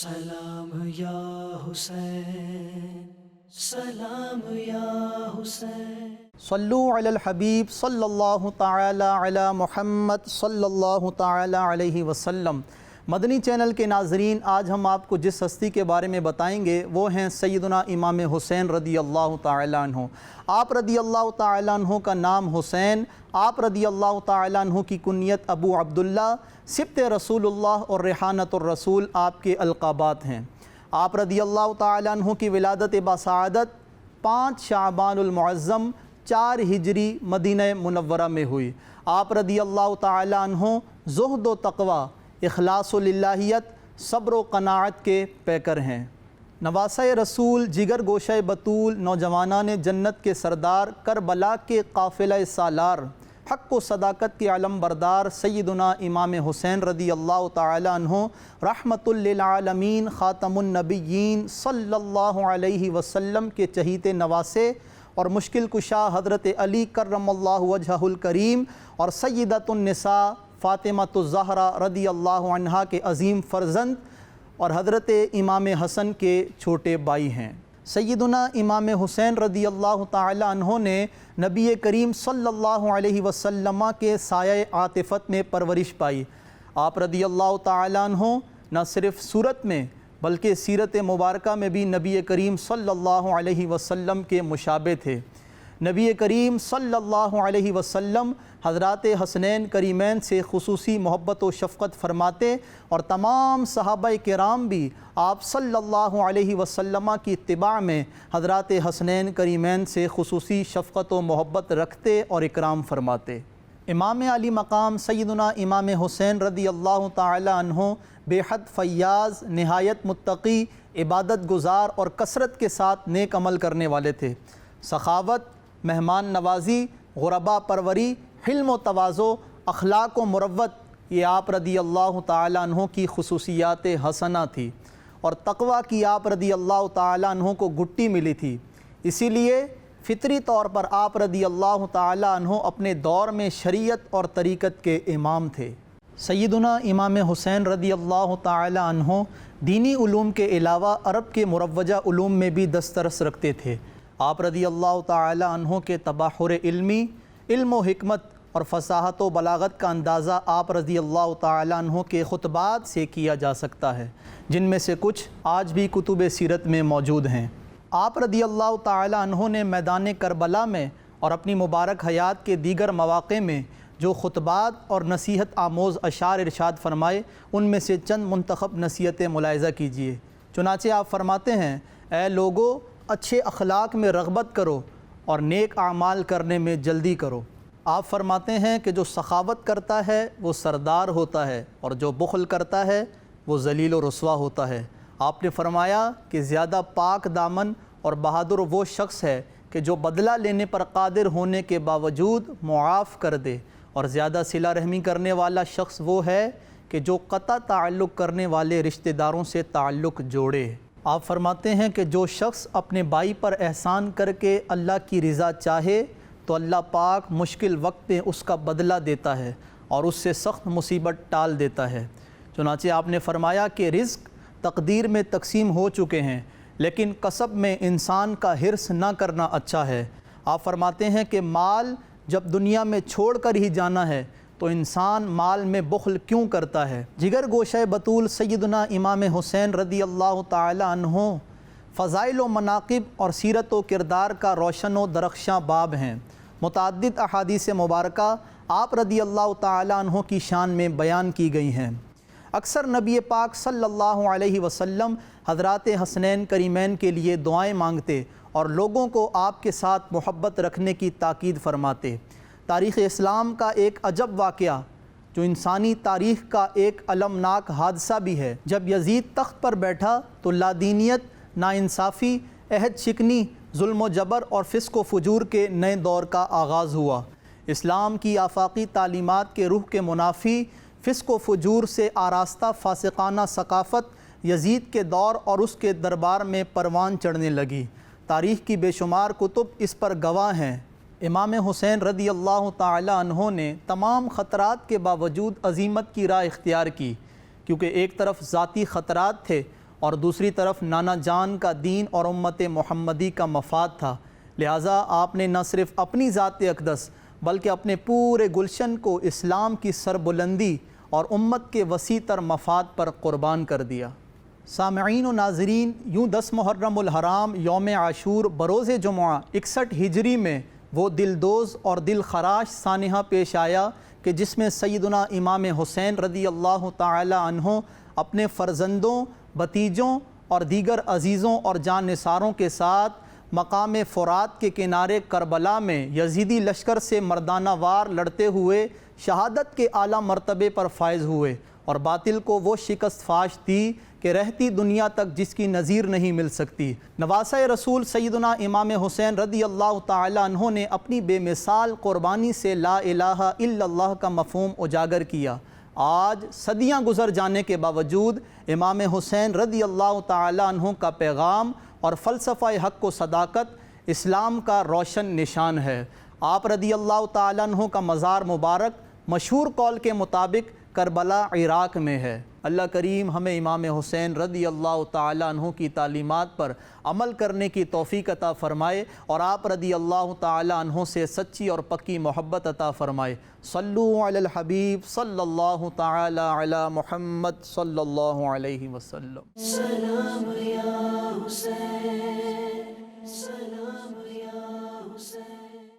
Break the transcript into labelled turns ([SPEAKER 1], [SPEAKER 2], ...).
[SPEAKER 1] سلام یا حسین، سلام یا حسین۔
[SPEAKER 2] صلو علی الحبیب صلی اللہ تعالی علی محمد صلی اللہ تعالی علیہ وسلم۔ مدنی چینل کے ناظرین، آج ہم آپ کو جس ہستی کے بارے میں بتائیں گے وہ ہیں سیدنا امام حسین رضی اللہ تعالی عنہ۔ آپ رضی اللہ تعالی عنہ کا نام حسین، آپ رضی اللہ تعالی عنہ کی کنیت ابو عبداللہ، سبط رسول اللہ اور ریحانۃ الرسول آپ کے القابات ہیں۔ آپ رضی اللہ تعالی عنہ کی ولادت باسعادت 5 شعبان المعظم 4 ہجری مدینہ منورہ میں ہوئی۔ آپ رضی اللہ تعالی عنہ زہد و تقوی، اخلاص و للہیت، صبر و قناعت کے پیکر ہیں۔ نواسہ رسول، جگر گوشہ بطول، نوجوانان جنت کے سردار، کربلا کے قافلہ سالار، حق و صداقت کے علم بردار سیدنا امام حسین رضی اللہ تعالی عنہ رحمۃ للعالمین خاتم النبیین صلی اللہ علیہ وسلم کے چہیتے نواسے اور مشکل کشا حضرت علی کرم اللہ وجہہ الکریم اور سیدۃ النساء فاطمۃ الزہرا رضی اللہ عنہا کے عظیم فرزند اور حضرت امام حسن کے چھوٹے بھائی ہیں۔ سیدنا امام حسین رضی اللہ تعالی عنہ نے نبی کریم صلی اللہ علیہ وسلم کے سایہ عاطفت میں پرورش پائی۔ آپ رضی اللہ تعالی عنہ نہ صرف صورت میں بلکہ سیرت مبارکہ میں بھی نبی کریم صلی اللہ علیہ وسلم کے مشابہ تھے۔ نبی کریم صلی اللہ علیہ وسلم حضرات حسنین کریمین سے خصوصی محبت و شفقت فرماتے اور تمام صحابہ کرام بھی آپ صلی اللہ علیہ وسلم کی اتباع میں حضرات حسنین کریمین سے خصوصی شفقت و محبت رکھتے اور اکرام فرماتے۔ امام علی مقام سیدنا امام حسین رضی اللہ تعالی عنہ بے حد فیاض، نہایت متقی، عبادت گزار اور کثرت کے ساتھ نیک عمل کرنے والے تھے۔ سخاوت، مہمان نوازی، غربا پروری، حلم و تواضع، اخلاق و مروت، یہ آپ رضی اللہ تعالی عنہ کی خصوصیات حسنہ تھی، اور تقوی کی آپ رضی اللہ تعالی عنہ کو گٹی ملی تھی۔ اسی لیے فطری طور پر آپ رضی اللہ تعالی عنہ اپنے دور میں شریعت اور طریقت کے امام تھے۔ سیدنا امام حسین رضی اللہ تعالی عنہ دینی علوم کے علاوہ عرب کے مروجہ علوم میں بھی دسترس رکھتے تھے۔ آپ رضی اللہ تعالی عنہ کے تبحر علمی، علم و حکمت اور فصاحت و بلاغت کا اندازہ آپ رضی اللہ تعالی عنہ کے خطبات سے کیا جا سکتا ہے، جن میں سے کچھ آج بھی کتب سیرت میں موجود ہیں۔ آپ رضی اللہ تعالی عنہ نے میدان کربلا میں اور اپنی مبارک حیات کے دیگر مواقع میں جو خطبات اور نصیحت آموز اشعار ارشاد فرمائے، ان میں سے چند منتخب نصیحتیں ملاحظہ کیجیے۔ چنانچہ آپ فرماتے ہیں، اے لوگو، اچھے اخلاق میں رغبت کرو اور نیک اعمال کرنے میں جلدی کرو۔ آپ فرماتے ہیں کہ جو سخاوت کرتا ہے وہ سردار ہوتا ہے، اور جو بخل کرتا ہے وہ ذلیل و رسوا ہوتا ہے۔ آپ نے فرمایا کہ زیادہ پاک دامن اور بہادر وہ شخص ہے کہ جو بدلہ لینے پر قادر ہونے کے باوجود معاف کر دے، اور زیادہ صلہ رحمی کرنے والا شخص وہ ہے کہ جو قطع تعلق کرنے والے رشتہ داروں سے تعلق جوڑے۔ آپ فرماتے ہیں کہ جو شخص اپنے بھائی پر احسان کر کے اللہ کی رضا چاہے تو اللہ پاک مشکل وقت میں اس کا بدلہ دیتا ہے اور اس سے سخت مصیبت ٹال دیتا ہے۔ چنانچہ آپ نے فرمایا کہ رزق تقدیر میں تقسیم ہو چکے ہیں، لیکن کسب میں انسان کا حرص نہ کرنا اچھا ہے۔ آپ فرماتے ہیں کہ مال جب دنیا میں چھوڑ کر ہی جانا ہے تو انسان مال میں بخل کیوں کرتا ہے۔ جگر گوشہ بطول سیدنا امام حسین رضی اللہ تعالی عنہ فضائل و مناقب اور سیرت و کردار کا روشن و درخشاں باب ہیں۔ متعدد احادیث مبارکہ آپ رضی اللہ تعالی عنہ کی شان میں بیان کی گئی ہیں۔ اکثر نبی پاک صلی اللہ علیہ وسلم حضرات حسنین کریمین کے لیے دعائیں مانگتے اور لوگوں کو آپ کے ساتھ محبت رکھنے کی تاکید فرماتے۔ تاریخ اسلام کا ایک عجب واقعہ جو انسانی تاریخ کا ایک المناک حادثہ بھی ہے، جب یزید تخت پر بیٹھا تو لادینیت، ناانصافی، عہد شکنی، ظلم و جبر اور فسق و فجور کے نئے دور کا آغاز ہوا۔ اسلام کی آفاقی تعلیمات کے روح کے منافی فسق و فجور سے آراستہ فاسقانہ ثقافت یزید کے دور اور اس کے دربار میں پروان چڑھنے لگی۔ تاریخ کی بے شمار کتب اس پر گواہ ہیں۔ امام حسین رضی اللہ تعالی عنہ نے تمام خطرات کے باوجود عزیمت کی راہ اختیار کی، کیونکہ ایک طرف ذاتی خطرات تھے اور دوسری طرف نانا جان کا دین اور امت محمدی کا مفاد تھا، لہٰذا آپ نے نہ صرف اپنی ذات اقدس بلکہ اپنے پورے گلشن کو اسلام کی سربلندی اور امت کے وسیع تر مفاد پر قربان کر دیا۔ سامعین و ناظرین، یوں 10 محرم الحرام یوم عاشور بروز جمعہ 61 ہجری میں وہ دلدوز اور دل خراش سانحہ پیش آیا کہ جس میں سیدنا امام حسین رضی اللہ تعالی عنہ اپنے فرزندوں، بھتیجوں اور دیگر عزیزوں اور جان نثاروں کے ساتھ مقام فرات کے کنارے کربلا میں یزیدی لشکر سے مردانہ وار لڑتے ہوئے شہادت کے اعلیٰ مرتبے پر فائز ہوئے اور باطل کو وہ شکست فاش دی کہ رہتی دنیا تک جس کی نظیر نہیں مل سکتی۔ نواسہ رسول سیدنا امام حسین رضی اللہ تعالی عنہ نے اپنی بے مثال قربانی سے لا الہ الا اللہ کا مفہوم اجاگر کیا۔ آج صدیاں گزر جانے کے باوجود امام حسین رضی اللہ تعالی عنہ کا پیغام اور فلسفہ حق و صداقت اسلام کا روشن نشان ہے۔ آپ رضی اللہ تعالی عنہ کا مزار مبارک مشہور قول کے مطابق کربلا عراق میں ہے۔ اللہ کریم ہمیں امام حسین رضی اللہ تعالی عنہ کی تعلیمات پر عمل کرنے کی توفیق عطا فرمائے اور آپ رضی اللہ تعالی عنہ سے سچی اور پکی محبت عطا فرمائے۔ صلو علی الحبیب صلی اللہ تعالی علی محمد صلی اللہ علیہ وسلم۔
[SPEAKER 1] سلام یا حسین